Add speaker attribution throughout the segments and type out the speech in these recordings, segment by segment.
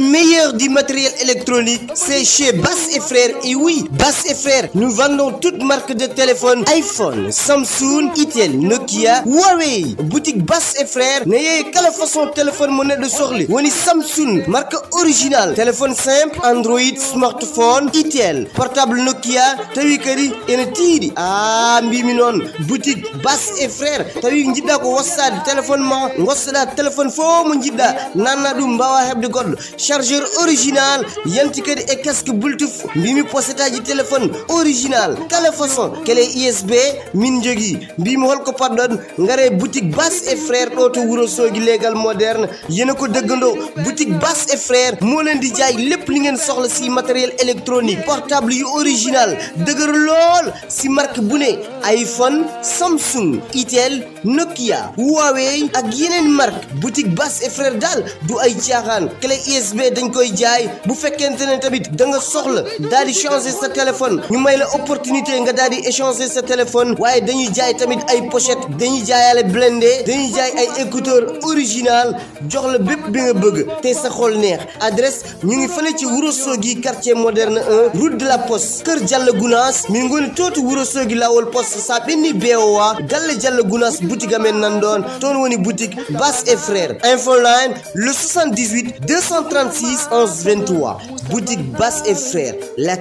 Speaker 1: meilleur du matériel électronique, c'est chez Bass et Frères. Et oui, Bass et Frères, nous vendons toutes marques de téléphone, iPhone, Samsung, Itel, Nokia, Huawei. Boutique Bass et Frères, n'ayez quelle façon téléphone monnaie de sorli. Woni Samsung, marque originale, téléphone simple, Android, smartphone, Itel, portable Nokia, tawi kadi ene tiidi. Ah, mbimi non, boutique Bass et Frères, tawi jidda ko wassade téléphone ma, gossada téléphone fo mo jidda, nanna dum bawa hebde goddo. Chargeur original, yanti kadi e casque Bluetooth, mbimi posetaji téléphone original, kala façon, kele USB, min jogi, mbimi holko pardon, ngare boutique Bass et Frères do to wuro sogi légal moderne, yene ko deggando, boutique Bass et Frères mo len di jaay lepp li ngeen soxla si matériel électronique, portable yu original, deuguer lol si marque bu ne, iPhone, Samsung, Itel, Nokia, Huawei ak yeneen marque. Boutique Bass et Frères dal du ay tiaxan, clé USB dañ koy jaay. Bu fekkente ne tamit da nga soxla daal di changer sa téléphone, ñu may la opportunité nga daal di échanger sa téléphone. Waaye dañuy jaay tamit ay pochette, dañuy jaayale blindé, dañuy jaay ay écouteur original, jox la bépp bi nga bëgg te sa xol neex. Adresse ñu ngi fële ci Ourossogui quartier moderne 1, route de la Poste, Kër Diallo Gounass, mi ngoni toti Ourossogui lawol poste sa benni beowa galle Diallo Gounass boutique amen nandon ton woni boutique Bass et Frères. Info line le 78 236 11 23. Boutique Bass et Frères. La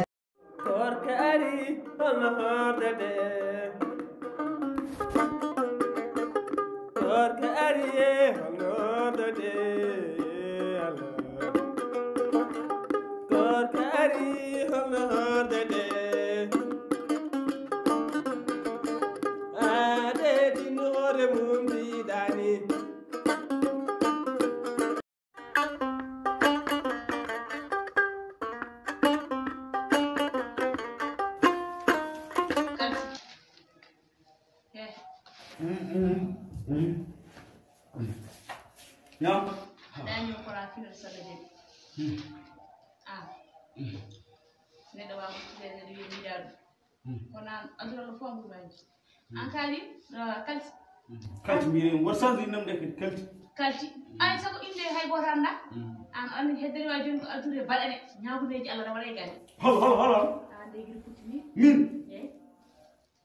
Speaker 2: No.
Speaker 3: Dañu ko la final sa dajé. Ah. Ne da wa ko tede de wi dal. Kona andura ko famu banji. Ankali kalti.
Speaker 2: Kalti mi wasandu nam de kalti.
Speaker 3: Kalti. Ay sago inde hay goranda. An hedere wa jonko adure balane nyaagudeji Allah da wala gani.
Speaker 2: Hol.
Speaker 3: An de gir putini.
Speaker 2: Min.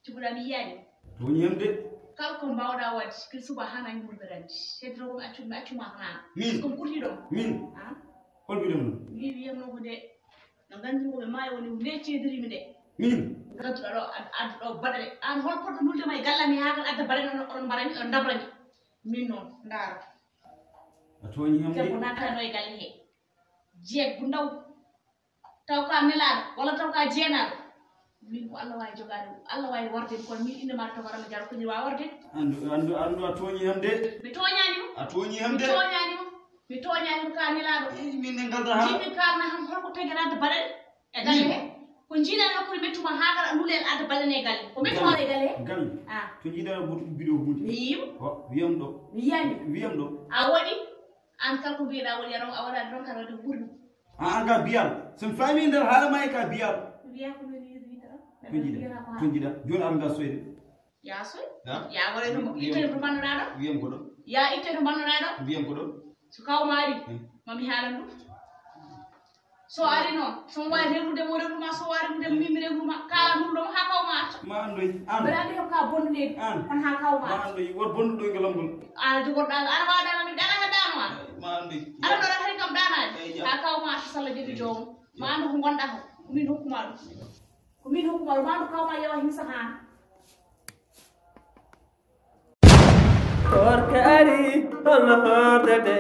Speaker 3: Tibura mi yaani.
Speaker 2: To nyamde.
Speaker 3: Kal ko mbawda wadi kil suba hana ngurberandi hedro ko accu ma hana
Speaker 2: min
Speaker 3: ko kurti do
Speaker 2: min hol bi dem
Speaker 3: wi yam no ko de no gandi ko be mayo woni leccediri mi de
Speaker 2: min
Speaker 3: gadu do ad do badale an hol porto nulde may gallami hagal adda badale no on barani on dabrani min non ndar
Speaker 2: to nyamde
Speaker 3: ko nakka no e galle he jeeg bu ndaw taw ka melado wala taw ka jeenado min ko Allah way jogade Allah way warde ko min inde ma to warama jar ko ni wa warde
Speaker 2: andu a toñi hamde
Speaker 3: mi toñani mo
Speaker 2: a toñi hamde
Speaker 3: mi toñani mo ka nelaado
Speaker 2: min ne galda ha
Speaker 3: jimi ka na ham holko tegerade badal e galle he ko jina no ko mettuma hagal andulel adda badal e galle ko mettuma e galle
Speaker 2: galle to jida butu bido buti
Speaker 3: yim
Speaker 2: ho wiyam do wiyam do
Speaker 3: a wadi an kal ko biida wadi ron a wada don kan wadi burni
Speaker 2: an ga biyal sun fami ndar hala mai ka biyal
Speaker 3: biya ko
Speaker 2: tunjida joni arga soyde
Speaker 3: ya soy ya wala dum ite dum banana
Speaker 2: wiyam ko do
Speaker 3: ya ite dum banana
Speaker 2: wiyam ko do
Speaker 3: so kaw mari mami halandu so ari non so way remude mo remuma so wari mo dem mimi remuma kala dum do ha kaw ma
Speaker 2: andoy an
Speaker 3: brandi ka bonde on ha kaw ma
Speaker 2: andoy wor bondu do ngelambul
Speaker 3: ala do godda ala wada mi dana ha dano
Speaker 2: ma andoy
Speaker 3: ala do hari kam dana ha kaw ma sala jodi jom ma andu ko gonda ko min hokuma ko min hokuma ma do kaw ma yawa himsa ha
Speaker 4: Torkari Allah dade